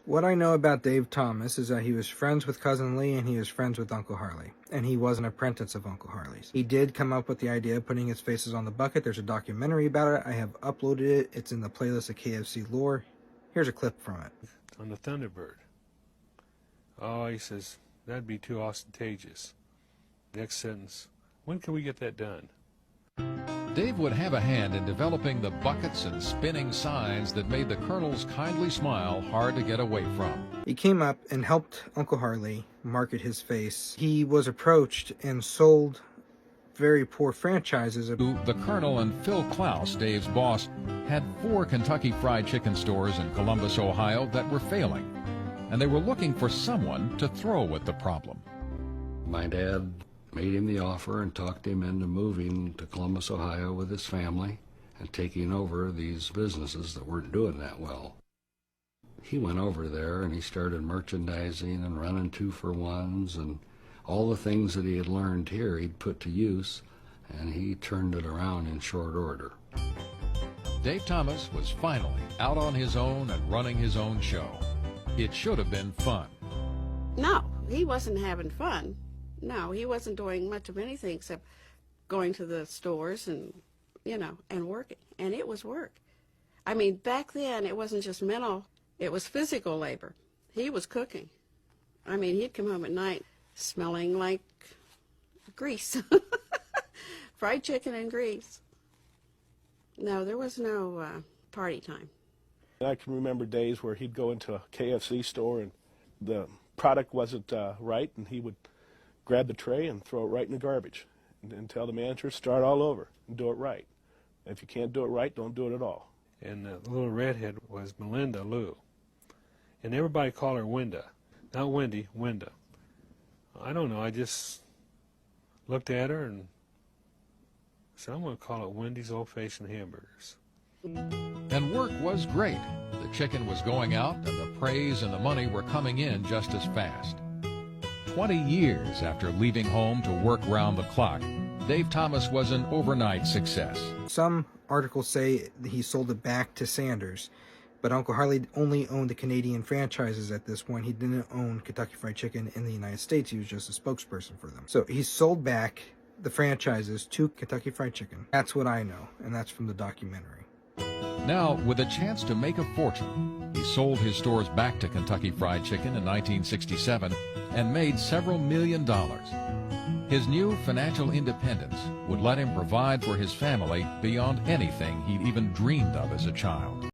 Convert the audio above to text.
What I know about Dave Thomas is that he was friends with Cousin Lee and he was friends with Uncle Harley. And he was an apprentice of Uncle Harley's. He did come up with the idea of putting his faces on the bucket. There's a documentary about it. I have uploaded it. It's in the playlist of KFC Lore. Here's a clip from it. On the Thunderbird. Oh, he says, that'd be too ostentatious. Next sentence, when can we get that done? Dave would have a hand in developing the buckets and spinning signs that made the Colonel's kindly smile hard to get away from. He came up and helped Uncle Harley market his face. He was approached and sold very poor franchises. The Colonel and Phil Klaus, Dave's boss, had 4 Kentucky Fried Chicken stores in Columbus, Ohio that were failing, and they were looking for someone to throw with the problem. My dad made him the offer and talked him into moving to Columbus, Ohio with his family and taking over these businesses that weren't doing that well. He went over there and he started merchandising and running 2-for-1s, and all the things that he had learned here he'd put to use, and he turned it around in short order. Dave Thomas was finally out on his own and running his own show. It should have been fun. No, he wasn't having fun. No, he wasn't doing much of anything except going to the stores and, and working. And it was work. I mean, back then, it wasn't just mental, it was physical labor. He was cooking. I mean, he'd come home at night smelling like grease. Fried chicken and grease. No, there was no party time. I can remember days where he'd go into a KFC store and the product wasn't right, and he would grab the tray and throw it right in the garbage and tell the manager, start all over and do it right. If you can't do it right, don't do it at all. And the little redhead was Melinda Lou. And everybody called her Winda. Not Wendy, Winda. I don't know, I just looked at her and said, I'm going to call it Wendy's Old-Fashioned Hamburgers. And work was great. The chicken was going out, and the praise and the money were coming in just as fast. 20 years after leaving home to work round the clock, Dave Thomas was an overnight success. Some articles say he sold it back to Sanders, but Uncle Harley only owned the Canadian franchises at this point. He didn't own Kentucky Fried Chicken in the United States. He was just a spokesperson for them. So he sold back the franchises to Kentucky Fried Chicken. That's what I know, and that's from the documentary. Now, with a chance to make a fortune, he sold his stores back to Kentucky Fried Chicken in 1967 and made several $1 million. His new financial independence would let him provide for his family beyond anything he'd even dreamed of as a child.